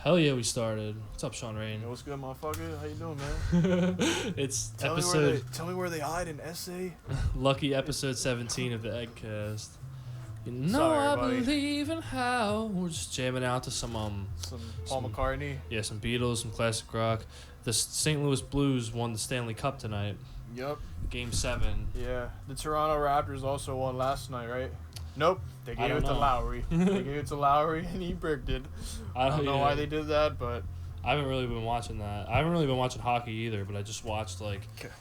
Hell yeah, we started. What's up, Sean Rain? Yo, what's good, motherfucker? How you doing, man? It's Tell me where they hide in SA. lucky episode 17 of the Eggcast. You know Sorry, I buddy. believe in how we're just jamming out to some Paul McCartney. yeah, some Beatles, some classic rock. The St. Louis Blues won the Stanley Cup tonight, Yup. Game 7. Yeah. The Toronto Raptors also won last night, right? Nope. They I gave don't it to know. Lowry. They gave it to Lowry, and he bricked it. I don't know why they did that, but I haven't really been watching that. I haven't really been watching hockey either, but I just watched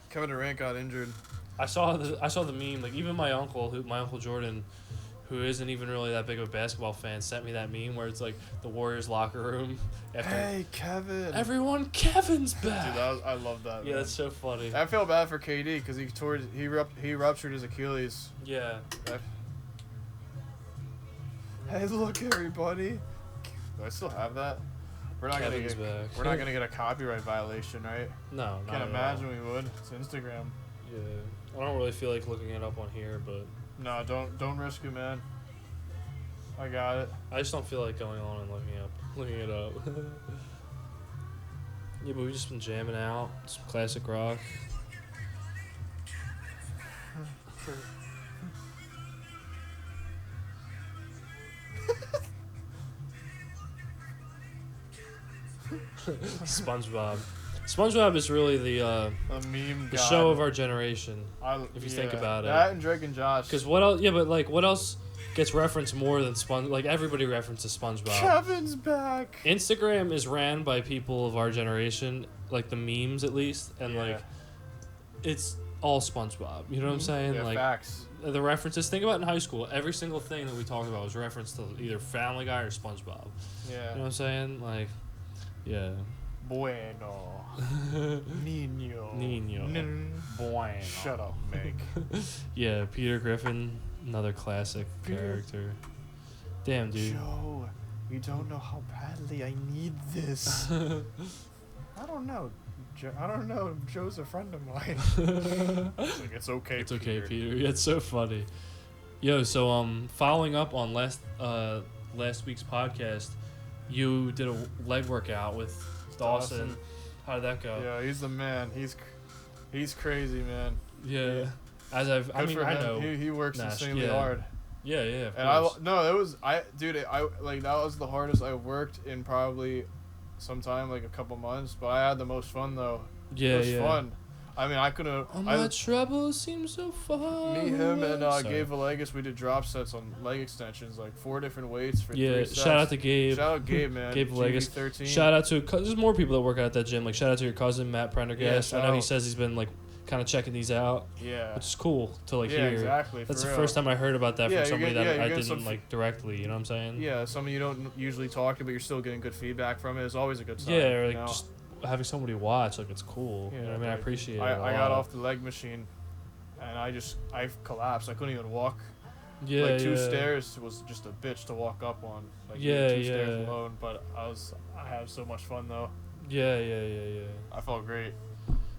Kevin Durant got injured. I saw the meme. Like even my uncle Jordan, who isn't even really that big of a basketball fan, sent me that meme where it's like the Warriors locker room. After Hey, Kevin. everyone, Kevin's back. Dude, I love that. Yeah, man. that's so funny. I feel bad for KD because he ruptured his Achilles. Yeah. Hey, look, everybody. Do I still have that? We're not Kevin's back. We're not gonna get a copyright violation, right? No, not Can't at imagine we would. It's Instagram. all. Yeah. I don't really feel like looking it up on here, but No, don't risk it, man. I got it. I just don't feel like going on and looking it up. Yeah, but we've just been jamming out some classic rock. SpongeBob. SpongeBob is really the A meme. the god. show of our generation. If you think about it. That and Drake and Josh. Because what else? Yeah, but like, what else gets referenced more than Like everybody references SpongeBob. Kevin's back. Instagram is ran by people of our generation, like the memes at least, and Yeah. like, it's all SpongeBob. You know what I'm saying? Yeah, Like facts. the references. Think about in high school, every single thing that we talked about was referenced to either Family Guy or SpongeBob. Yeah. You know what I'm saying? Like, yeah. Bueno. Nino. Bueno. Shut up, Meg. Yeah, Peter Griffin, another classic Peter. character. Damn, dude. Joe, you don't know how badly I need this. I don't know. I don't know. Joe's a friend of mine. It's like, it's okay. It's okay, Peter. Yeah, it's so funny. Yo, so following up on last week's podcast, you did a leg workout with Dawson. How did that go? Yeah, he's the man. He's crazy, man. Yeah. Yeah. As I Good for I him. know. He works Nash, insanely yeah. hard. Yeah, of And course. that was the hardest I worked in probably sometime, like a couple months. But I had the most fun though. Yeah, It was yeah. fun. I mean, I could have. All my troubles seem so far. Me, him, and Sorry. Gabe Villegas, we did drop sets on leg extensions, like 4 different weights for 3 Yeah, sets. shout out to Gabe. Shout out Gabe, man. Gabe Villegas. GB13. Shout out to there's more people that work out at that gym. Like shout out to your cousin Matt Prendergast. Yeah, I know he shout out. says he's been like kind of checking these out, Yeah. which is cool to like Yeah, hear. exactly. That's for the real. first time I heard about that Yeah, from you somebody get- yeah, that you I get didn't some like directly. You know what I'm saying? Yeah, something you don't usually talk to, but you're still getting good feedback from it. It's always a good sign. Yeah, or you like know? just having somebody watch, like it's cool. Yeah, you know what I mean? I like, appreciate it. I a got lot. off the leg machine, and I collapsed. I couldn't even walk. Yeah, Like 2 yeah. stairs was just a bitch to walk up on. Like Yeah, 2 stairs yeah. alone. But I had so much fun though. Yeah. I felt great.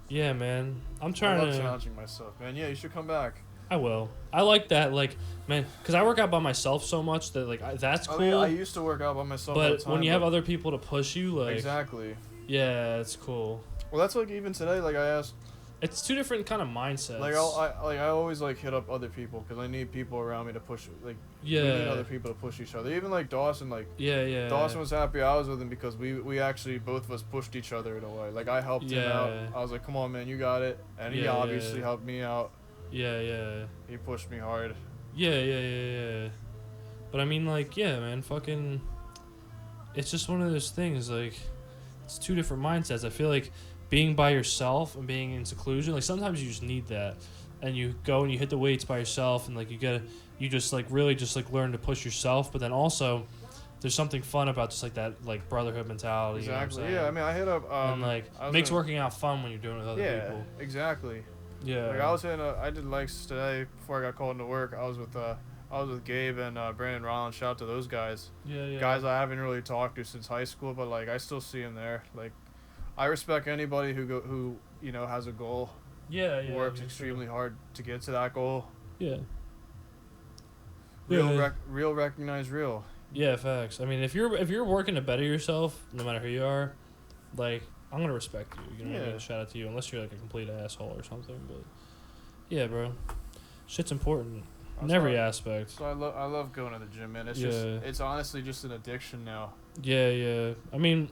Yeah, man. I'm I trying love to. challenging myself, man. Yeah, you should come back. I will. I like that, like, man, because I work out by myself so much that like that's cool. I mean, I used to work out by myself all the but time. when you have other people to push you, like, exactly. yeah, it's cool. Well, that's like even today. Like I asked, It's two different kind of mindsets. like I always like hit up other people because I need people around me to push. Like we need yeah, other people to push each other. Even like Dawson, like yeah. Dawson was happy I was with him because we actually both of us pushed each other in a way. Like I helped him out. Yeah. I was like, come on, man, you got it. And he Yeah, obviously yeah. helped me out. Yeah. He pushed me hard. Yeah. But I mean, like, yeah, man, fucking. It's just one of those things. Like, it's two different mindsets. I feel like being by yourself and being in seclusion. Like sometimes you just need that, and you go and you hit the weights by yourself, and like you just like really just like learn to push yourself. But then also, there's something fun about just like that like brotherhood mentality. Exactly. You know what I'm Yeah. I mean, I hit up. saying? And like I was makes gonna- working out fun when you're doing it with other Yeah. people. Exactly. Yeah. Like I did legs today before I got called into work. I was with Gabe and Brandon Rollins. Shout out to those guys. Yeah. Guys I haven't really talked to since high school, but like I still see them there. Like I respect anybody who has a goal, Yeah. works me too. extremely hard to get to that goal. Yeah. Real Yeah. real recognize real. Yeah, facts. I mean, if you're working to better yourself, no matter who you are, like I'm gonna respect you. You know what I Yeah. mean? Shout out to you, unless you're like a complete asshole or something. But yeah, bro, shit's important in That's every why- aspect. So I love going to the gym, man. It's just Yeah. it's honestly just an addiction now. Yeah, yeah. I mean,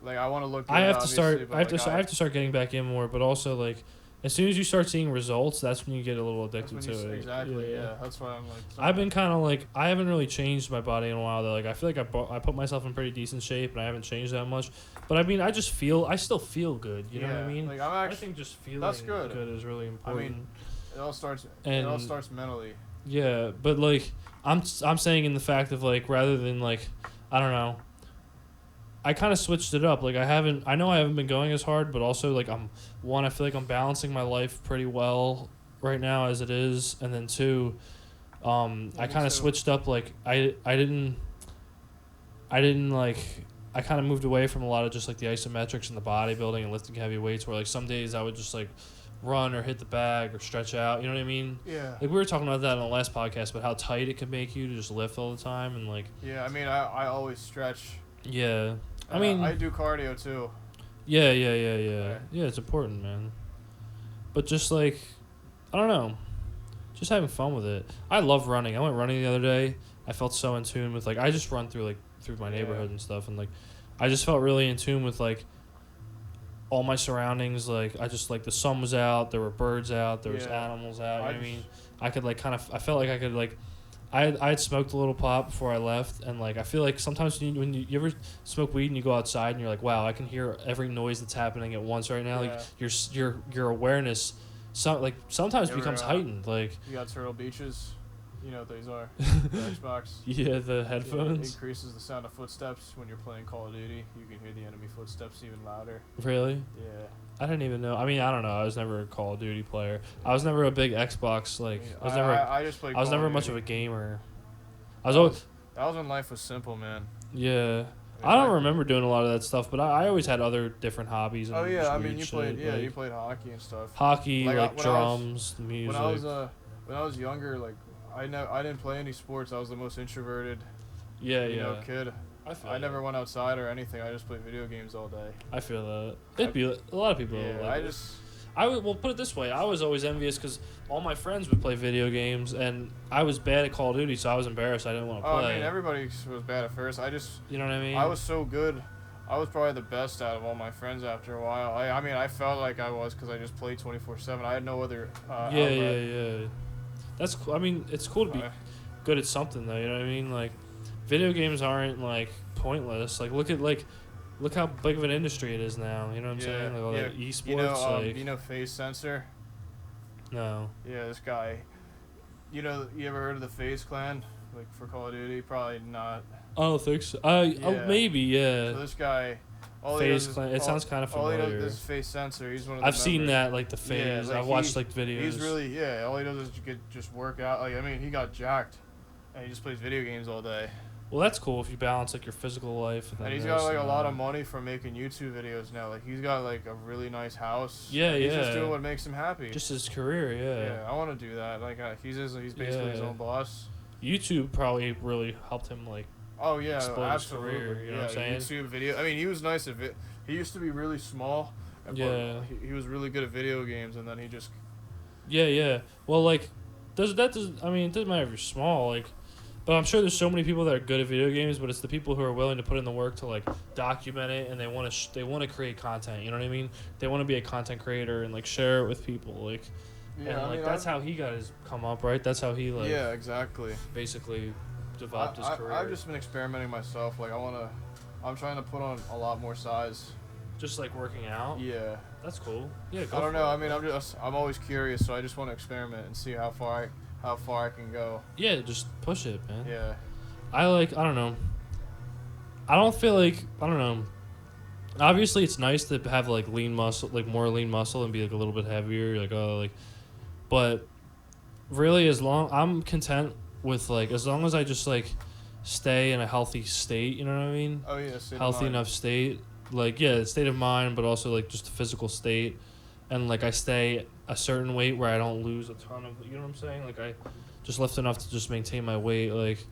Like I want to look. Good, I have to obviously, start. but, I have to start getting back in more. But also, like, as soon as you start seeing results, that's when you get a little that's addicted when to you, it. exactly. Yeah. That's why I'm like. I've been kind of like I haven't really changed my body in a while though. Like I feel like I put myself in pretty decent shape and I haven't changed that much. But I mean I still feel good. You know what I mean? Like I'm I actually. think just feeling that's good. is really important. It all starts. And- it all starts mentally. Yeah, but like I'm saying in the fact of like rather than like I don't know. I kind of switched it up. Like I know I haven't been going as hard, but also like I feel like I'm balancing my life pretty well right now as it is, and then two, I me kind of too. switched up. Like I didn't like. I kind of moved away from a lot of just like the isometrics and the bodybuilding and lifting heavy weights. Where like some days I would just like run or hit the bag or stretch out. You know what I mean? Yeah. Like we were talking about that on the last podcast, about how tight it can make you to just lift all the time and like Yeah. I mean, I always stretch. yeah. I And mean, I do cardio too. yeah. Right. Yeah, it's important, man. But just like, I don't know, just having fun with it. I love running. I went running the other day. I felt so in tune with like I just run through my Yeah. neighborhood and stuff, and like I just felt really in tune with like all my surroundings. Like I just like the sun was out, there were birds out, there was Yeah. animals out. You know what I just- mean? I could like I felt like I could like. I had smoked a little pot before I left, and like I feel like sometimes when you ever smoke weed and you go outside and you're like, wow, I can hear every noise that's happening at once right now. Yeah. Like your awareness, sometimes You ever, becomes heightened. Like You got Turtle Beaches. You know what these are. The Xbox. yeah, the It headphones. increases the sound of footsteps when you're playing Call of Duty. You can hear the enemy footsteps even louder. Really? Yeah. I didn't even know. I mean, I don't know. I was never a Call of Duty player. I was never a big Xbox. Like I was never. I just played. I was Call never of much Duty. of a gamer. I was always That was when life was simple, man. yeah. I don't remember doing a lot of that stuff, but I always had other different hobbies. And Oh yeah, just I weird mean you shit, played. Yeah, like you played hockey and stuff. hockey, Like, like when I was- drums, music. When I was younger, like I didn't play any sports. I was the most introverted, yeah, you yeah. know, kid. I never went outside or anything. I just played video games all day. I feel that. It'd be a lot of people. Yeah, like I it. just. Well put it this way. I was always envious because all my friends would play video games, and I was bad at Call of Duty, so I was embarrassed. I didn't want to Oh, play. I mean, everybody was bad at first. You know what I mean? I was so good. I was probably the best out of all my friends after a while. I mean, I felt like I was because I just played 24/7. I had no other. Yeah, outlet. yeah. That's cool. I mean, it's cool to be good at something though. You know what I mean? Like, video games aren't like pointless. Like, look how big of an industry it is now. You know what I'm saying? Like all that esports. You know, Phase Sensor. No. Yeah, this guy. You ever heard of the Phase Clan? Like for Call of Duty, probably not. I don't think so. Yeah. Maybe yeah. So this guy. All he Phase does is- Clan. It all- sounds kind of All he familiar. does is Phase Sensor. He's one of the I've seen members. that, like the phase. like I've watched like videos. He's really all he does is just work out. Like I mean, he got jacked, and he just plays video games all day. Well, that's cool if you balance like your physical life. And, And then he's this got like and a lot that. of money from making YouTube videos now. Like he's got like a really nice house. Yeah, He's just yeah. doing what makes him happy. Just his career, yeah, I want to do that. Like he's basically his Yeah. own boss. YouTube probably really helped him like Oh yeah, explode his absolutely. career, you know yeah, what I'm YouTube video. I mean, he was nice at it. He used to be really small. But Yeah. he was really good at video games, and then he just. yeah. Well, like I mean, it doesn't matter if you're small, like, but I'm sure there's so many people that are good at video games, but it's the people who are willing to put in the work to like document it, and they want to they want to create content. You know what I mean? They want to be a content creator and like share it with people, like. Yeah, and I like mean, that's how he got his come up, right? That's how he like yeah, exactly. basically developed his career. I've just been experimenting myself. Like I'm trying to put on a lot more size. just like working out. Yeah. That's cool. Yeah, go I don't for know. it. I mean, I'm always curious, so I just want to experiment and see how far I can go. Yeah, just push it, man. Yeah. I don't know. I don't feel like I don't know. Obviously, it's nice to have like lean muscle, like more lean muscle, and be like a little bit heavier. Like but really, I'm content with like as long as I just like stay in a healthy state. You know what I mean? Oh yeah. State of Healthy mind. enough state. Like yeah, state of mind, but also like just a physical state, and like I stay a certain weight where I don't lose a ton of. You know what I'm saying? Like I just lift enough to just maintain my weight. Like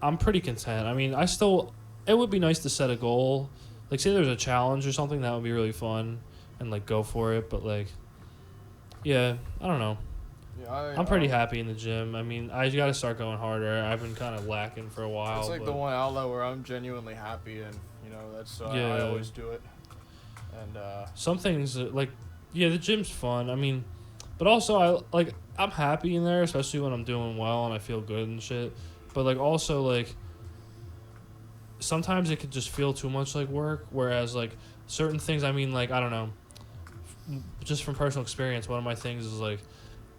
I'm pretty content. I mean, it would be nice to set a goal. Like, say there's a challenge or something, that would be really fun, and like go for it. But like, yeah, I don't know. Yeah, I'm pretty happy in the gym. I mean, I got to start going harder. I've been kind of lacking for a while. It's like the one outlet where I'm genuinely happy, and that's I always do it. And some things like, yeah, the gym's fun. I mean, but also I'm happy in there, especially when I'm doing well and I feel good and shit. But like also like, sometimes it could just feel too much like work. Whereas like certain things, I mean, like, I don't know, just from personal experience, one of my things is like,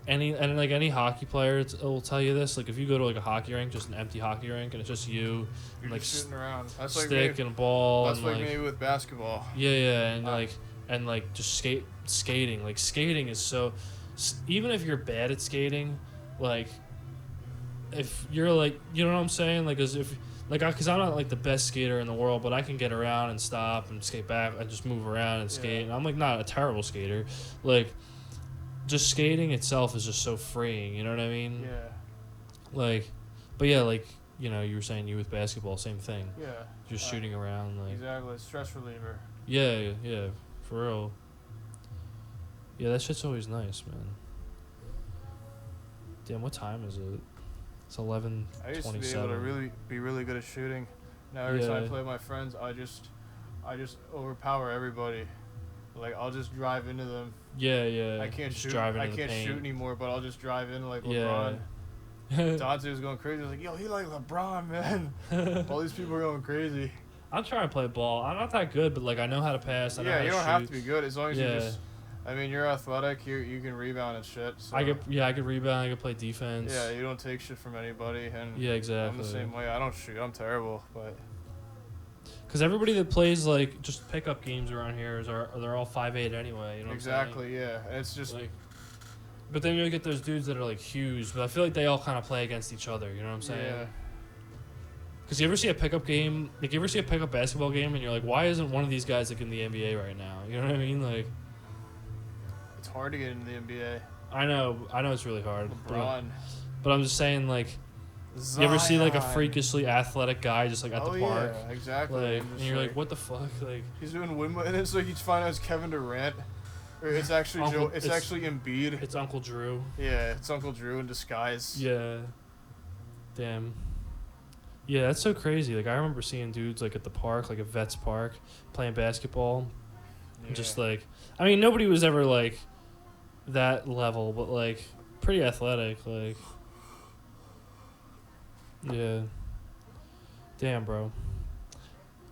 any hockey player will tell you this. Like, if you go to like a hockey rink, just an empty hockey rink, and it's just you're and like just sitting around. That's stick like and a ball. That's and like me with basketball. Yeah, and like just skating. Like, skating is so. Even if you're bad at skating, like, if you're like, you know what I'm saying, like, as if. Like, because I'm not, like, the best skater in the world, but I can get around and stop and skate back and just move around and skate. And I'm, like, not a terrible skater. Like, just skating itself is just so freeing, you know what I mean? Yeah. Like, but yeah, like, you were saying you with basketball, same thing. Yeah. Just shooting around, like. Exactly, stress reliever. Yeah, for real. Yeah, that shit's always nice, man. Damn, what time is it? It's 11:27. I used to be able to be really good at shooting. Now every time I play with my friends, I just overpower everybody. Like, I'll just drive into them. Yeah. I can't just shoot. I can't shoot anymore, but I'll just drive in like LeBron. Dante was going crazy. I was like, yo, he like LeBron, man. All these people are going crazy. I'm trying to play ball. I'm not that good, but like, I know how to pass. I know how to you don't shoot. have to be good as long as you just. I mean, you're athletic. You can rebound and shit. So. I could rebound. I could play defense. Yeah, you don't take shit from anybody. And yeah, exactly. I'm the same way. I don't shoot. I'm terrible, but. Because everybody that plays like just pickup games around here they're all 5'8" anyway. You know. Exactly. Yeah, and it's just like. But then you get those dudes that are like huge, but I feel like they all kind of play against each other. You know what I'm saying? Yeah. Because you ever see a pickup game, like you ever see a pickup basketball game, and you're like, why isn't one of these guys like in the NBA right now? You know what I mean? Like. It's hard to get into the NBA. I know it's really hard. LeBron. But I'm just saying, like, Zion. you ever see like a freakishly athletic guy just like at the park? Yeah, exactly. Like, and you're like, what the fuck? Like, he's doing Wimbledon, and it's like you find out it's Kevin Durant, or it's actually It's actually Embiid. It's Uncle Drew. Yeah, it's Uncle Drew in disguise. Yeah. Damn. Yeah, that's so crazy. Like, I remember seeing dudes like at the park, like at Vets Park, playing basketball. Yeah. Just like, I mean, nobody was ever like that level, but like pretty athletic. Like, yeah. Damn, bro.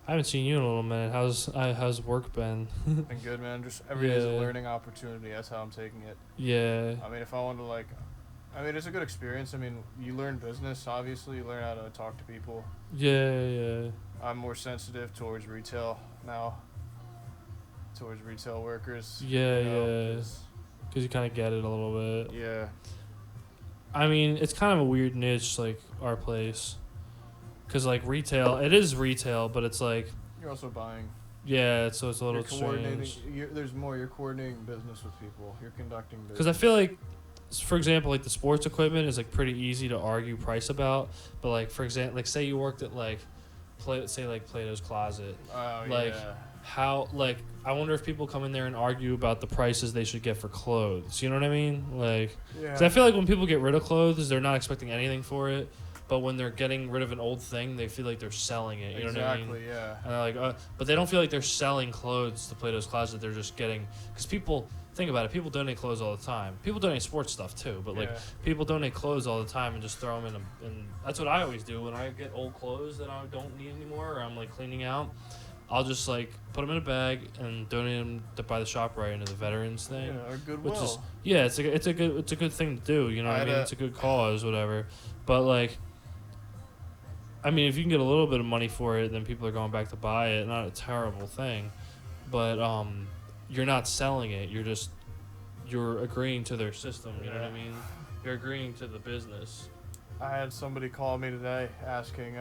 I haven't seen you in a little minute. How's work been? Been good, man. Just every day's a learning opportunity. That's how I'm taking it. Yeah. I mean, if I want to it's a good experience. I mean, you learn business, obviously. You learn how to talk to people. Yeah. I'm more sensitive towards retail now. Towards retail workers. Yeah. Because you kind of get it a little bit. Yeah. I mean, it's kind of a weird niche, like our place. Because, like, retail, it is retail, but it's like. You're also buying. Yeah, so it's a little strange. You're coordinating business with people. You're conducting business. Because I feel like, for example, like the sports equipment is like pretty easy to argue price about. But, like, for example, like, say you worked at, like, Plato's Closet. Oh, like, yeah. How, like, I wonder if people come in there and argue about the prices they should get for clothes. You know what I mean? Like, because I feel like when people get rid of clothes, they're not expecting anything for it. But when they're getting rid of an old thing, they feel like they're selling it. You know what I mean? Exactly, yeah. And they're like, but they don't feel like they're selling clothes to Plato's Closet. They're just getting, because people, think about it, people donate clothes all the time. People donate sports stuff too, but like people donate clothes all the time and just throw them and that's what I always do when I get old clothes that I don't need anymore or I'm like cleaning out. I'll just like put them in a bag and donate them by the ShopRite into the veterans thing. Yeah, or Goodwill. Which is it's a good thing to do. You know what I mean? It's a good cause, whatever. But like, I mean, if you can get a little bit of money for it, then people are going back to buy it. Not a terrible thing, but you're not selling it. You're agreeing to their system. You know what I mean? You're agreeing to the business. I had somebody call me today asking,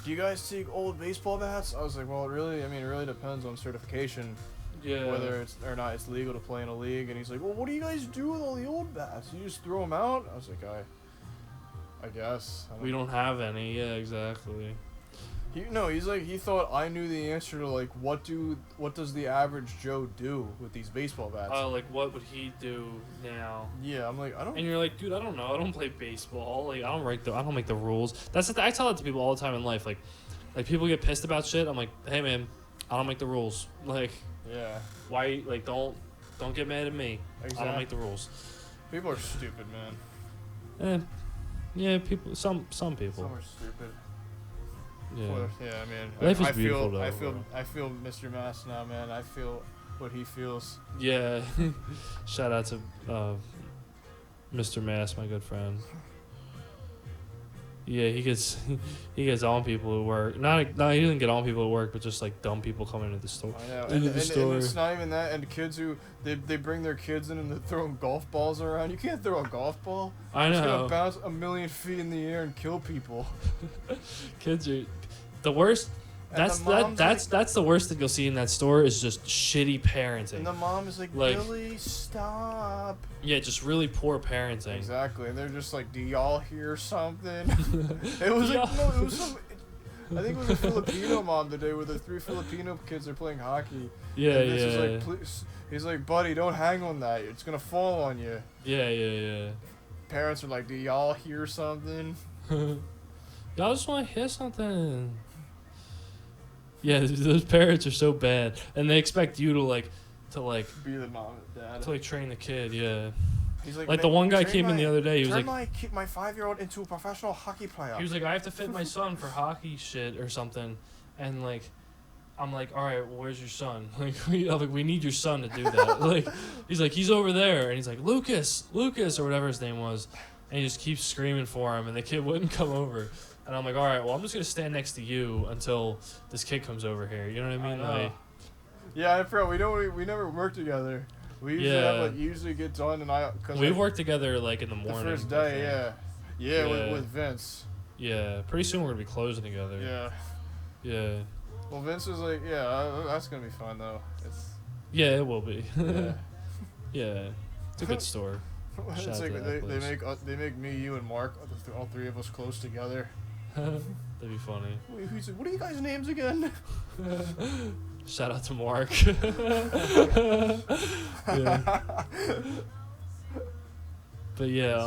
do you guys take old baseball bats? I was like, well, it really depends on certification. Yeah. Whether it's or not it's legal to play in a league. And he's like, well, what do you guys do with all the old bats? You just throw them out? I was like, I guess. We don't have any. Yeah, exactly. He's like, he thought I knew the answer to like what does the average Joe do with these baseball bats? Oh, like what would he do now? Yeah, I'm like, I don't. And you're like, dude, I don't know. I don't play baseball. Like, I don't make the rules. That's the I tell that to people all the time in life. Like people get pissed about shit. I'm like, hey man, I don't make the rules. Like, Yeah. why? Like, don't get mad at me. Exactly. I don't make the rules. People are stupid, man. Yeah, people. Some people. Some are stupid. Yeah. Yeah, I mean, Life is I beautiful, feel, though, I feel Mr. Mass now, man. I feel what he feels. Yeah. Shout out to Mr. Mass, my good friend. Yeah, he gets on people at work. Not he doesn't get on people at work, but just like dumb people coming into the store. I know. Into the store. And it's not even that. And kids who they bring their kids in and they're throwing golf balls around. You can't throw a golf ball. I It's know. gonna bounce a million feet in the air and kill people. Kids are the worst. And the mom's That's the worst thing you'll see in that store is just shitty And parenting. the mom is like, Like- Billy, stop. Yeah, just really poor parenting. Exactly. And they're just like, do y'all hear something? It was like, no, it was some. I think it was a Filipino mom today where the 3 Filipino kids are playing hockey. Yeah, And this yeah. is like, please. He's like, buddy, don't hang on that. It's gonna fall on you. Yeah. Parents are like, do y'all hear something? Y'all just want to hear something. Yeah, those parents are so bad, and they expect you to Be the mom and dad. train the kid. Yeah, He's like like the one guy "Train came in the other day. He was turn like, my 5-year-old into a professional hockey player. he was like, I have to fit my son for hockey shit or something, and like, I'm like, all right, well, where's your son? Like, we need your son to do that. Like, he's like, he's over there, and he's like, Lucas, or whatever his name was, and he just keeps screaming for him, and the kid wouldn't come over. And I'm like, all right, well, I'm just gonna stand next to you until this kid comes over here. You know what I mean? know. Like, Yeah, I forgot. We never worked together. We usually usually get done, and we've worked together like in the the morning. first I day. think. Yeah, Yeah. with Vince. Yeah, pretty soon we're gonna be closing together. Yeah. Yeah. Well, Vince was like, that's gonna be fun though. It's Yeah, it will be. yeah. Yeah. It's a good store. Shout It's out like to that place. they make me, you, and Mark, all 3 of us close together. That'd be funny. Wait, what are you guys' names again? Shout out to Mark. Yeah. But yeah,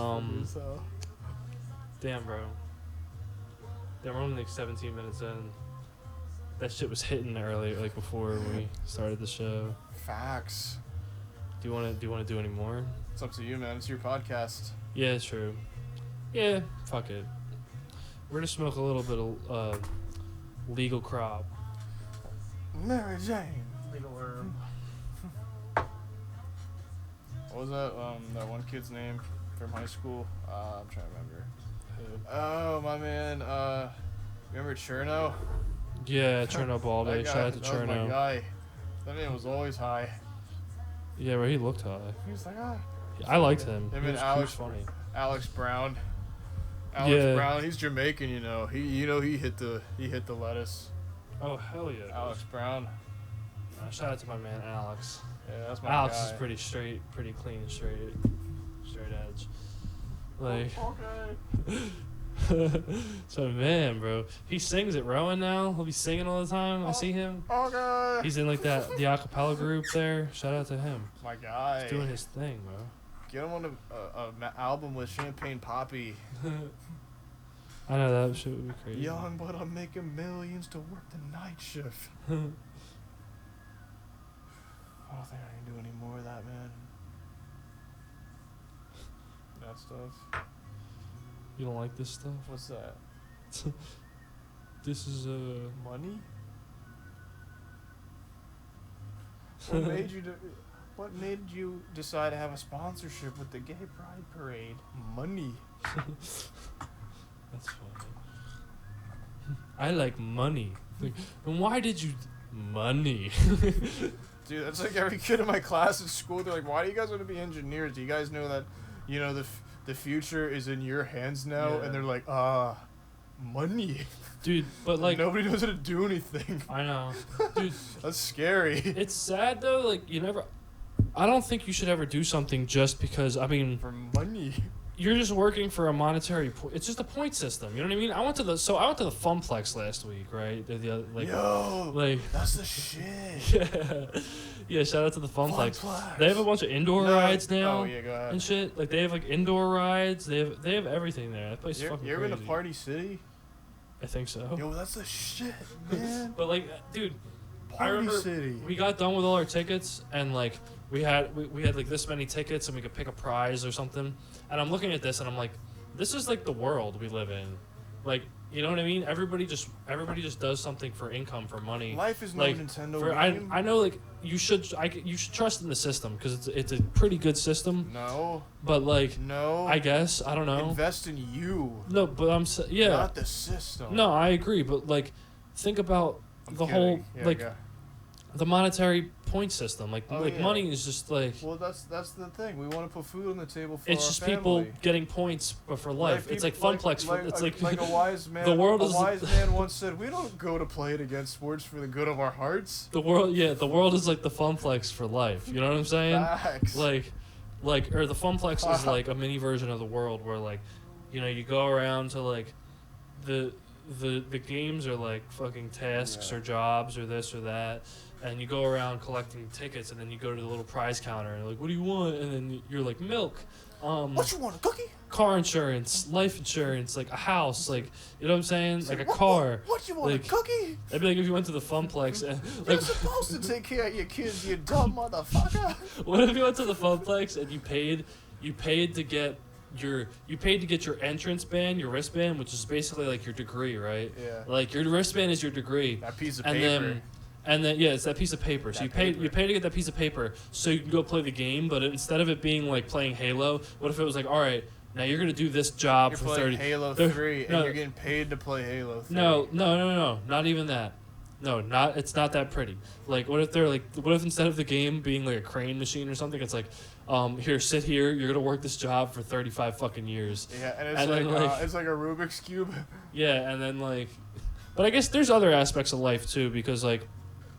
So, damn, bro. Damn, we're only like 17 minutes in. That shit was hitting earlier, like before we started the show. facts. Do you want to do any more? It's up to you, man. It's your podcast. Yeah, it's true. Yeah, fuck it. We're gonna smoke a little bit of legal crop. Mary Jane. Legal herb. What was that one kid's name from high school? I'm trying to remember. Oh, my man. Remember Cherno? Yeah, Cherno Balde. That guy- Shout out to that was my Cherno. guy. That man was always high. Yeah, bro, he looked high. He was like, I liked him. Him He and was Alex funny. Alex Brown. Yeah. Brown, he's Jamaican, you know. He hit the lettuce. Oh hell yeah. Alex Brown. Shout out to my man Alex. Yeah, that's my Alex guy. is pretty straight, pretty clean, straight edge. Like, so man, bro, he sings at Rowan now. He'll be singing all the time. I see him. Okay. He's in like the acapella group there. Shout out to him. My guy. He's doing his thing, bro. Get him on a album with Champagne Poppy. I know that shit would be crazy. Young, but I'm making millions to work the night shift. I don't think I can do any more of that, man. That stuff. You don't like this stuff? What's that? This is Money? What made you What made you decide to have a sponsorship with the Gay Pride Parade? Money. That's funny. I like money. Like, and why did you money? Dude, that's like every kid in my class at school. They're like, "Why do you guys want to be engineers? Do you guys know that, you know, the future is in your hands now?" Yeah. And they're like, money." Dude, but like nobody knows how to do anything. I know. Dude, That's scary. it's sad though, like I don't think you should ever do something just because, I mean, For money. you're just working for a monetary. It's just a point system. You know what I mean? I went to the Funplex last week, right? Yo, like that's the shit. yeah. Shout out to the Funplex. Funplex. They have a bunch of indoor rides now. Oh yeah, go ahead. And shit. Like they have like indoor rides. They have everything there. That place is fucking You ever crazy. been to Party City? I think so. Yo, that's the shit, man. But like, dude, I Party remember City. we got done with all our tickets and like we had like this many tickets and we could pick a prize or something. And I'm looking at this and I'm like, this is like the world we live in. Like, you know what I mean? Everybody just does something for income, for money. Life is no like, Nintendo game. I know like you should trust in the system because it's a pretty good system. No. But like, no. I guess I don't know. Invest in you. No, but yeah. Not the system. No, I agree, but like, think about whole Yeah, like yeah. the monetary point system. Like Oh, yeah. money is just like Well, that's the thing. We want to put food on the table for it's our just family. people getting points but for life. It's like Funplex. It's like a wise man. the world a is wise man once said, "We don't go to play it against sports for the good of our hearts." the world. Yeah, the world is like the Funplex for life. You know what I'm saying? Facts. Like or the Funplex is like a mini version of the world where like, you know, you go around to like the games are like fucking tasks or jobs or this or that. And you go around collecting tickets, and then you go to the little prize counter, and like, what do you want? And then you're like, milk, What you want, a cookie? car insurance, life insurance, like a house, like, you know what I'm saying? Like a car. What you want, Like, a cookie? That'd be like if you went to the Funplex and You're like, supposed to take care of your kids, you dumb motherfucker. what if you went to the Funplex and you paid to get your entrance band, your wristband, which is basically like your degree, right? Yeah. Like your wristband is your degree. That piece of And paper. then yeah, it's that piece of paper. So That you pay to get that piece of paper so you can go play the game. But instead of it being like playing Halo, what if it was like, all right, now you're gonna do this job You're for playing 30. Halo there- 3, and no. you're getting paid to play Halo 3. No, not even that. No, it's not that pretty. Like, what if instead of the game being like a crane machine or something, it's like, here, sit here. You're gonna work this job for 35 fucking years. Yeah, and then, it's like a Rubik's Cube. Yeah, and then like, but I guess there's other aspects of life too, because like,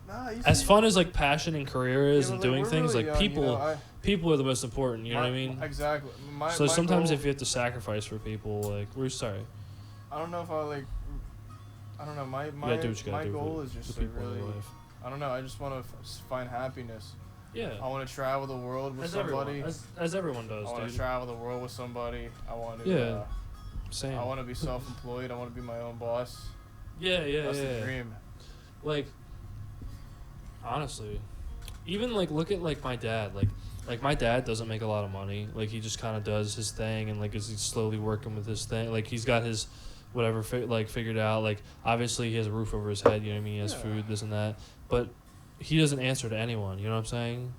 Nah, you as see- fun as like passion and career is Yeah, and but, doing we're things, really like young, people. People are the most important, you know what I mean? Exactly. So My sometimes goal, if you have to sacrifice for people, like, we're sorry. I don't know if I don't know. My You gotta do what you gotta do goal for is just the to people in really. your life. I don't know. I just want to find happiness. Yeah. I want to travel the world with As somebody. everyone, as everyone does, I want dude. to travel the world with somebody. I want to. Yeah. Same. I want to be self-employed. I want to be my own boss. Yeah, That's the dream. Like, honestly, even like look at like my dad. Like my dad doesn't make a lot of money. Like he just kind of does his thing and like is slowly working with his thing. Like he's got his whatever figured out. Like obviously he has a roof over his head. You know what I mean? He has food, this and that. But he doesn't answer to anyone. You know what I'm saying?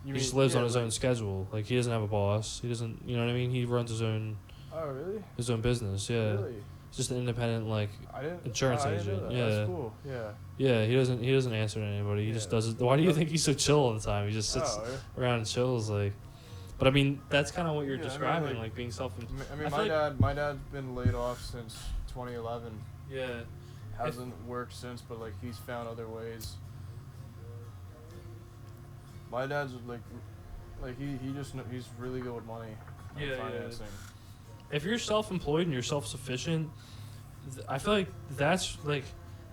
He just lives on his own schedule. Like he doesn't have a boss. He doesn't. You know what I mean? He runs his own Oh really? business. Yeah. Really? He's just an independent like I didn't. insurance I didn't know agent. that. Yeah. That's cool. Yeah. Yeah, he doesn't answer to anybody. He just Yeah. does it. Why do you think he's so chill all the time? He just sits Oh, yeah. around and chills like. But I mean, that's kind of what you're Yeah, I mean, describing, like- like being self. I mean, I feel my dad's been laid off since 2011. Yeah. Hasn't worked since, but like he's found other ways. My dad's like he's really good with money. And Yeah, yeah. financing. If you're self-employed and you're self-sufficient, I feel like that's like,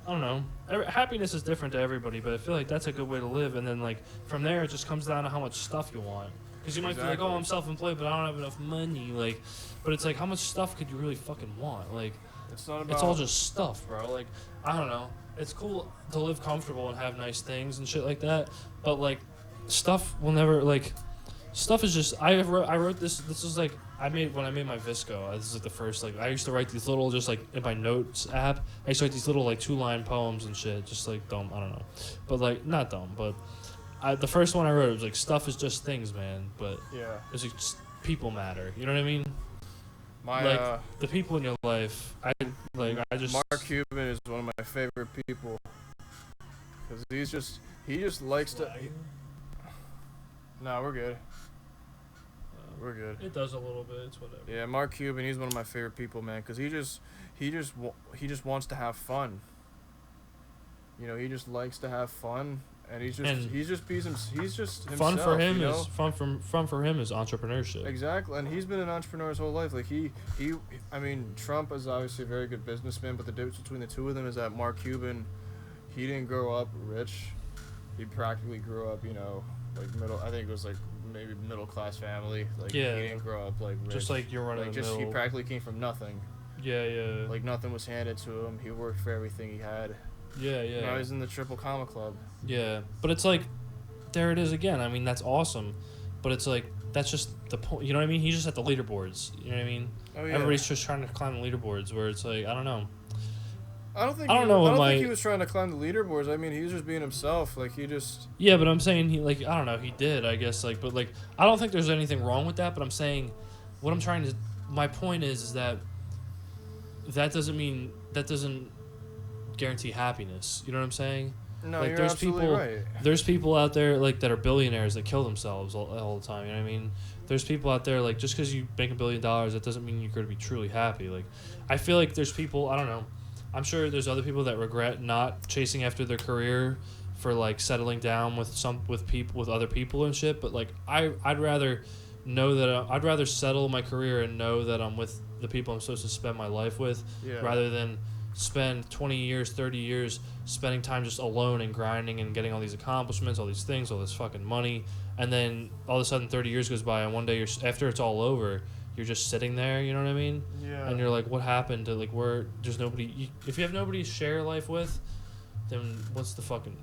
I don't know. Happiness is different to everybody, but I feel like that's a good way to live. And then like from there, it just comes down to how much stuff you want. Because you might be like, Exactly. oh, I'm self-employed, but I don't have enough money. Like, but it's like, how much stuff could you really fucking want? Like, It's not about. it's all just stuff, bro. Like, I don't know. It's cool to live comfortable and have nice things and shit like that, but like, stuff will never like. Stuff is just. I wrote this. This was like when I made my Visco. This is like the first like I used to write these little just like in my notes app. I used to write these little like 2-line poems and shit, just like dumb. I don't know, but like not dumb, but the first one I wrote was like stuff is just things, man. But Yeah. it's like just people matter. You know what I mean? My like the people in your life. I just Mark Cuban is one of my favorite people. Cause he just likes to. No, we're good. We're good. It does a little bit. It's whatever. Yeah, Mark Cuban, he's one of my favorite people, man. Cause he just wants to have fun. You know, he just likes to have fun, and he's And just himself. fun for him you know? is fun for him is entrepreneurship. Exactly, and he's been an entrepreneur his whole life. Like I mean, Trump is obviously a very good businessman, but the difference between the two of them is that Mark Cuban, he didn't grow up rich. He practically grew up, like middle. I think it was like maybe middle class family. Like Yeah. he didn't grow up like rich. Just like you're running like the just he middle. practically came from nothing. Yeah. Like nothing was handed to him. He worked for everything he had. Yeah. Now he's in the Triple Comma Club. Yeah, but it's like, there it is again. I mean, that's awesome, but it's like that's just the point. You know what I mean? He's just at the leaderboards. You know what I mean? Oh yeah. Everybody's just trying to climb the leaderboards. Where it's like, I don't know. I don't think he was trying to climb the leaderboards. I mean, he was just being himself. Like he just. Yeah, but I'm saying he like I don't know. He did, I guess. Like, but like I don't think there's anything wrong with that. But I'm saying, what I'm trying to. My point is that. That doesn't guarantee happiness. You know what I'm saying? No, like, you're there's absolutely people, right. There's people out there like that are billionaires that kill themselves all the time. You know what I mean? There's people out there like just because you make $1 billion, that doesn't mean you're going to be truly happy. Like, I feel like there's people. I don't know. I'm sure there's other people that regret not chasing after their career for like settling down with other people and shit. But like I'd rather know that I'd rather settle my career and know that I'm with the people I'm supposed to spend my life with, rather than spend 20 years, 30 years spending time just alone and grinding and getting all these accomplishments, all these things, all this fucking money, and then all of a sudden 30 years goes by and one day after it's all over, you're just sitting there, you know what I mean? Yeah. And you're like, what happened to like where there's nobody? If you have nobody to share life with, then what's the fucking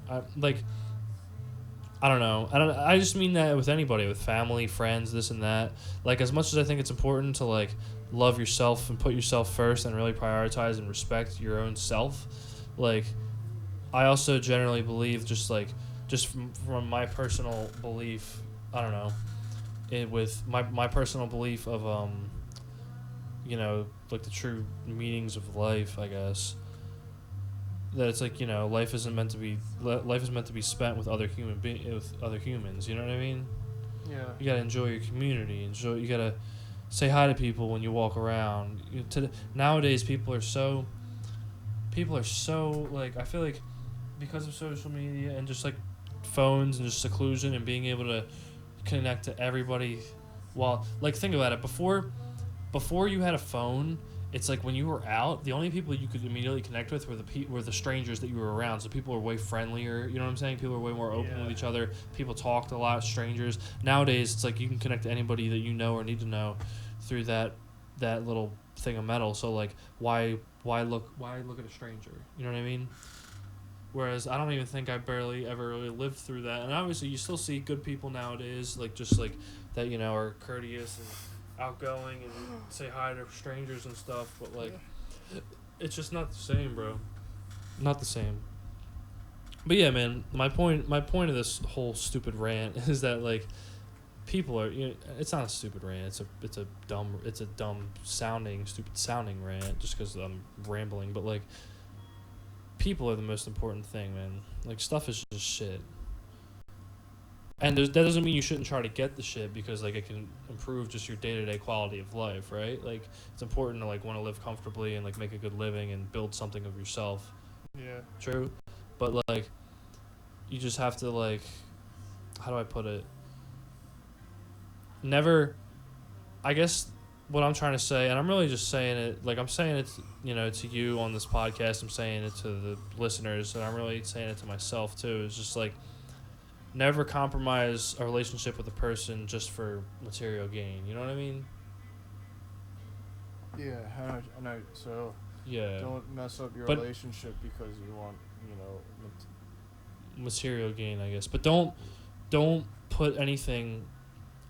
I don't know. I just mean that with anybody, with family, friends, this and that. Like, as much as I think it's important to like love yourself and put yourself first and really prioritize and respect your own self, like, I also generally believe just from my personal belief, I don't know, with my personal belief of like the true meanings of life, I guess. That it's like, life is meant to be spent with other humans. You know what I mean? Yeah. You gotta enjoy your community. You gotta say hi to people when you walk around. Nowadays, people are so like, I feel like because of social media and just like phones and just seclusion and being able to connect to everybody. While like think about it, before you had a phone. It's like when you were out, the only people you could immediately connect with were the strangers that you were around. So people were way friendlier. You know what I'm saying? People were way more open with each other. People talked a lot. Strangers. Nowadays, it's like you can connect to anybody that you know or need to know through that little thing of metal. So like, why look at a stranger? You know what I mean? Whereas I don't even think I barely ever really lived through that. And obviously, you still see good people nowadays, like just like that, are courteous and outgoing and say hi to strangers and stuff, but like it's just not the same, bro. Not the same. But yeah, man, my point of this whole stupid rant is that like people are, it's not a stupid rant, it's a dumb sounding, stupid sounding rant just because I'm rambling, but like people are the most important thing, man. Like stuff is just shit. And that doesn't mean you shouldn't try to get the shit because like it can improve just your day-to-day quality of life, right? Like it's important to like want to live comfortably and like make a good living and build something of yourself. Yeah. True. But like you just have to like, how do I put it? Never, I guess what I'm trying to say, and I'm really just saying it, like I'm saying it, to you on this podcast, I'm saying it to the listeners, and I'm really saying it to myself too. It's just like, never compromise a relationship with a person just for material gain. You know what I mean? Yeah, I know. So yeah, don't mess up your relationship because you want, material gain, I guess. But don't put anything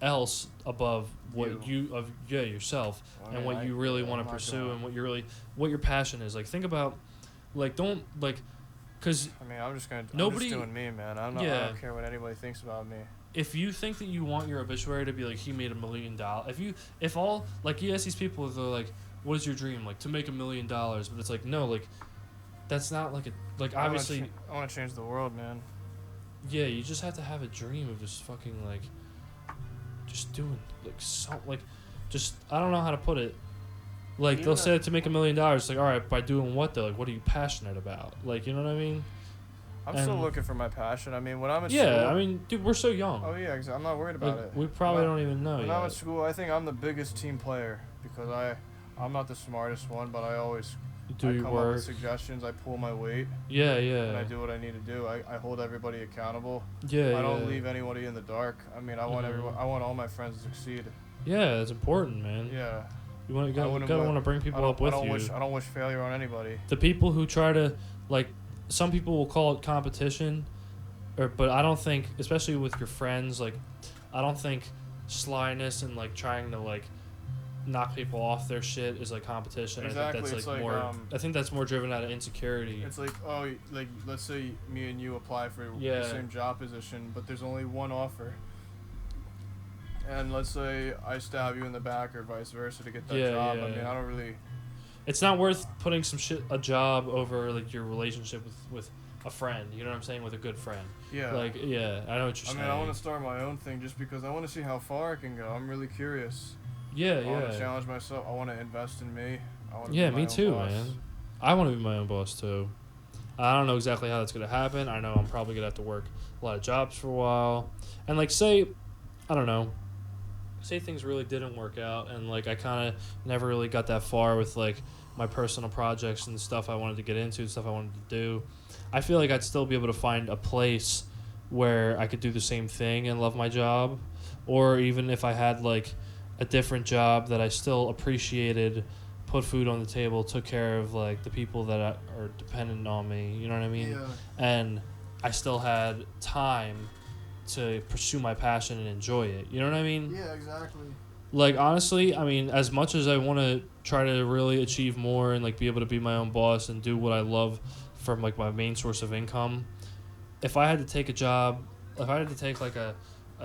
else above what yourself and what you really want to pursue and what your passion is. Like think about, like don't like. Cause I'm just doing me, man. I don't care what anybody thinks about me. If you think that you want your obituary to be like he made $1 million, if all like you ask these people, they're like, "What is your dream?" Like to make $1 million, but it's like no, like that's not like obviously. I want to change the world, man. Yeah, you just have to have a dream of just fucking like, just doing like just I don't know how to put it. Like, they'll say to make $1 million, it's like, all right, by doing what, though? Like, what are you passionate about? Like, you know what I mean? I'm still looking for my passion. I mean, when I'm in Yeah, school. I mean, dude, we're so young. Oh yeah, exactly. I'm not worried about it. We probably don't even know When yet. I'm in school, I think I'm the biggest team player because I'm not the smartest one, but I always Do your come up work. with suggestions. I pull my weight. Yeah, And I yeah. do what I need to do. I hold everybody accountable. Yeah, I don't yeah. leave anybody in the dark. I mean, I want everyone. I want all my friends to succeed. Yeah, it's important, man. Yeah. You want I gotta wouldn't want want- to bring people up with you. I don't wish failure on anybody. The people who try to, like, some people will call it competition, but I don't think, especially with your friends, like, I don't think slyness and like trying to like knock people off their shit is like competition. Exactly. I think that's It's like like, more. I think that's more driven out of insecurity. It's like, oh, like let's say me and you apply for Yeah. the same job position, but there's only one offer. And let's say I stab you in the back or vice versa to get that Yeah, job. yeah, I mean, yeah. I don't really. It's not worth putting a job over like your relationship with a friend. You know what I'm saying? With a good friend. Yeah. Like, yeah, I know what you're I saying. mean, I want to start my own thing just because I want to see how far I can go. I'm really curious. Yeah, I want to yeah. challenge myself. I want to invest in me. I want to Yeah, be my me own too, boss. man. I want to be my own boss too. I don't know exactly how that's gonna happen. I know I'm probably gonna have to work a lot of jobs for a while, and like say, I don't know, say things really didn't work out, and like I kind of never really got that far with like my personal projects and stuff I wanted to get into, stuff I wanted to do. I feel like I'd still be able to find a place where I could do the same thing and love my job, or even if I had like a different job that I still appreciated, put food on the table, took care of like the people that are dependent on me, you know what I mean? Yeah. And I still had time to pursue my passion and enjoy it. You know what I mean? Yeah, exactly. Like honestly, I mean, as much as I want to try to really achieve more and like be able to be my own boss and do what I love from like my main source of income, if I had to take a job, if I had to take like a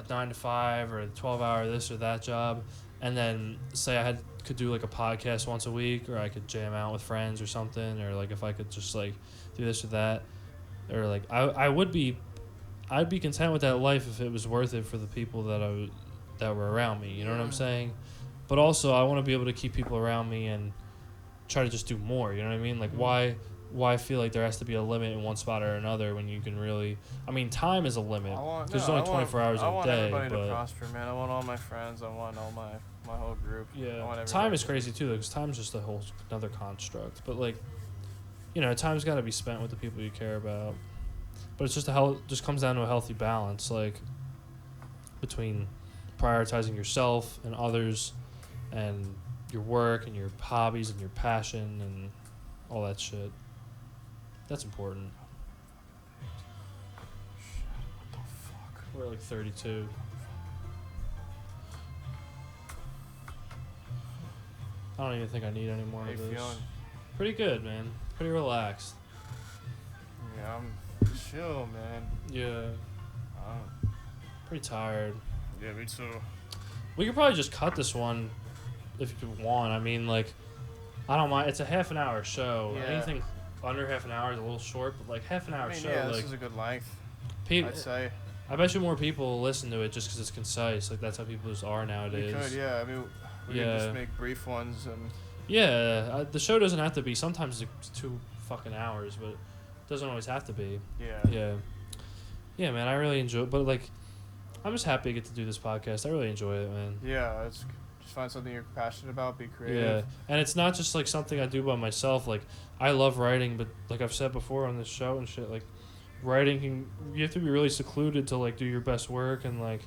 9 to 5 or a 12-hour this or that job, and then say I could do like a podcast once a week, or I could jam out with friends or something, or like if I could just like do this or that, or like I'd be content with that life if it was worth it for the people that were around me. You know what I'm saying? But also I want to be able to keep people around me and try to just do more. You know what I mean? Like why feel like there has to be a limit in one spot or another when you can really? I mean, time is a limit. There's only 24 hours I in a want day. everybody But to prosper, man. I want all my friends. I want all my whole group. I want yeah, everybody time is to- crazy too, because time's just a whole another construct. But like, you know, time's got to be spent with the people you care about. But it's just comes down to a healthy balance, like between prioritizing yourself and others, and your work and your hobbies and your passion and all that shit. That's important. We're at like 32. I don't even think I need any more How of you this. feeling? Pretty good, man. Pretty relaxed. Yeah, I'm chill, man. Yeah. Pretty tired. Yeah, me too. We could probably just cut this one if you want. I mean, like, I don't mind. It's a half an hour show. Yeah. Anything under half an hour is a little short, but like half an hour I mean, show, yeah, like this is a good length. people. I'd say. I bet you more people will listen to it just because it's concise. Like that's how people just are We nowadays. could, yeah. I mean, we could Yeah. just make brief ones and. Yeah, the show doesn't have to be. Sometimes it's 2 fucking hours, but it doesn't always have to be. Yeah. Yeah. Yeah, man, I really enjoy it. But, like, I'm just happy to get to do this podcast. I really enjoy it, man. Yeah, it's just find something you're passionate about. Be Yeah. creative. And it's not just, like, something I do by myself. Like, I love writing, but, like I've said before on this show and shit, like, you have to be really secluded to, like, do your best work, and, like,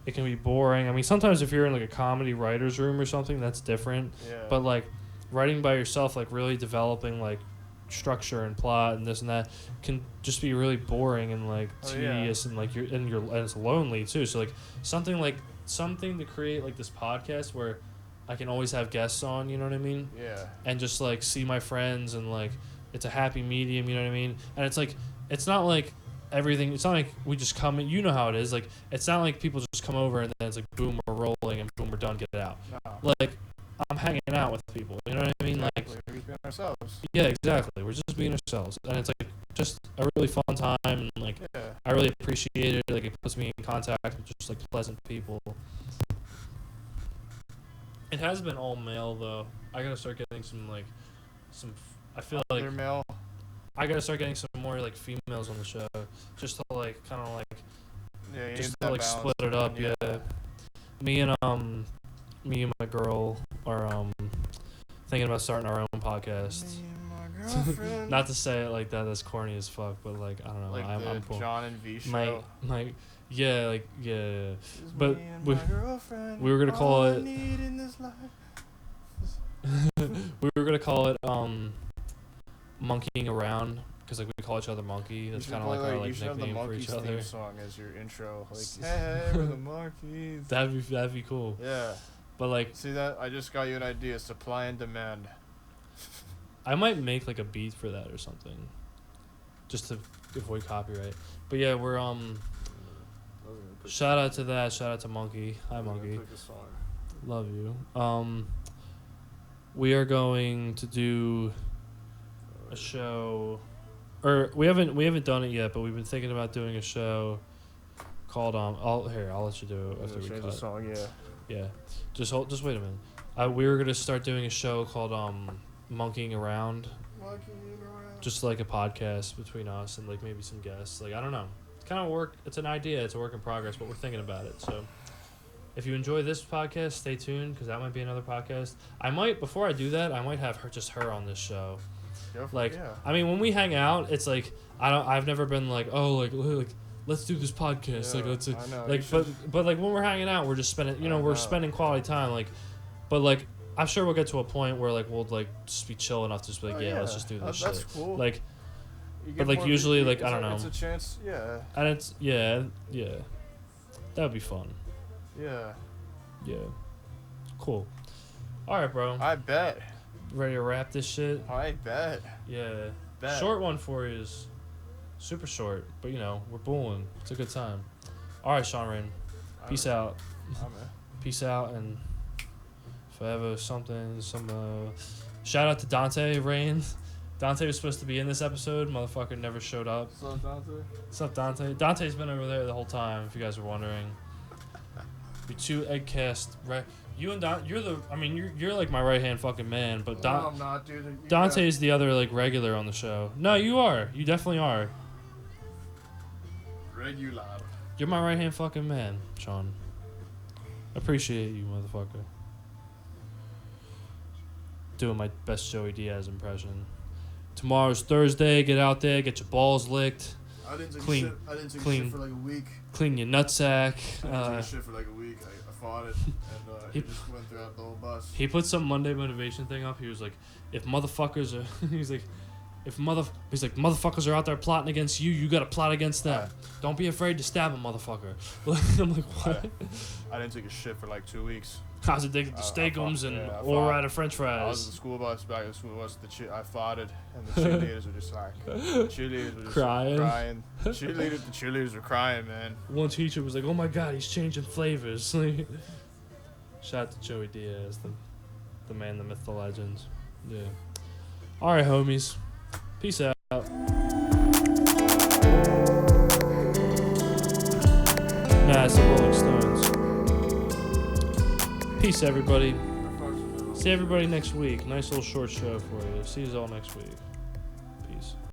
it can be boring. I mean, sometimes if you're in, like, a comedy writer's room or something, that's different. Yeah. But, like, writing by yourself, like, really developing, like, structure and plot and this and that can just be really boring and like Oh, yeah. tedious and like and it's lonely too. So like something to create like this podcast where I can always have guests on, you know what I mean? Yeah. And just like see my friends, and like it's a happy medium, you know what I mean? And it's like it's not like everything. It's not like we just come in. You know how it is. Like it's not like people just come over and then it's like boom, we're rolling and boom, we're done, get it out. No. Like I'm hanging out with people, you know what I mean? Like Exactly. We're just being ourselves. yeah, exactly. We're just being ourselves, and it's like just a really fun time. And like Yeah. I really appreciate it. Like it puts me in contact with just like pleasant people. It has been all male though. I gotta start getting some. I feel like Other male. I gotta start getting some more like females on the show, just to like kind of like Yeah, you just need to that like balance, split it up. man, Yeah. Me and my girl are thinking about starting our own podcast. Me and my girlfriend. Not to say it like that, that's corny as fuck, but like I don't know. Like I'm the cool. John and V show. Yeah, It's but me and we- my girlfriend, we were gonna call all I it- need in this life. We were gonna call it monkeying around because like we call each other monkey. That's kind of like our you like should have the nickname for Monkeys each other. theme song as your intro. Like, hey, we're the Monkeys. That'd be cool. Yeah. But like See that? I just got you an idea. Supply and demand. I might make like a beat for that or something, just to avoid copyright. But yeah, we're shout out to that. Shout out to Monkey. Hi Monkey. Love you. We are going to do a show, or we haven't done it yet, but we've been thinking about doing a show called I'll let you do it after we Change cut. the song, yeah. Yeah, just wait a minute. We were gonna start doing a show called Monkeying Around, just like a podcast between us and like maybe some guests. Like I don't know, it's kind of work. It's an idea. It's a work in progress, but we're thinking about it. So if you enjoy this podcast, stay tuned because that might be another podcast. I might before I do that, I might have her on this show. Like yeah. I mean, when we hang out, it's like I've never been like let's do this podcast. Like let's I know, like but like when we're hanging out, we're just spending we're spending quality time. Like, but like I'm sure we'll get to a point where like we'll like just be chill enough to just be like let's just do this shit. That's cool. Like, You get but like more usually people, like I don't know. It's a chance, yeah. And it's yeah, that would be fun. Yeah. Yeah, cool. All right, bro. I bet. Ready to wrap this shit? I bet. Yeah. Bet. Short one for you is super short, but we're booling. It's a good time. All right, Sean Rain. Peace out. Peace out and forever something. Shout out to Dante Rain. Dante was supposed to be in this episode. Motherfucker never showed up. What's up, Dante? What's up, Dante? Dante's been over there the whole time. If you guys were wondering. We two Eggcast, right? You and Dante, you're like my right hand fucking man, but No, I'm not, dude. Dante's the other like regular on the show. No, you are. You definitely are. Regular. You're my right hand fucking man, Sean. Appreciate you, motherfucker. Doing my best Joey Diaz impression. Tomorrow's Thursday. Get out there, get your balls licked. I didn't take Clean. a shit. I didn't take Clean. a shit for like a week. Clean your nutsack. I didn't take a shit for like a week. I fought it, and it just went throughout the whole bus. He put some Monday motivation thing up. He was like, if motherfuckers are, he's like, motherfuckers are out there plotting against you, you gotta plot against them. Don't be afraid to stab a motherfucker. I'm like, what? I didn't take a shit for like 2 weeks. I was addicted to steakums and I all fought. right of French I was fries. in the school bus, back in the school bus. I fought it, and the cheerleaders were just like, Crying. The cheerleaders were crying, man. One teacher was like, oh my god, he's changing flavors. Shout out to Joey Diaz, the man, the myth, the legend. Yeah. All right, homies. Peace out. Nah, it's the Rolling Stones. Peace, everybody. See everybody next week. Nice little short show for you. See you all next week. Peace.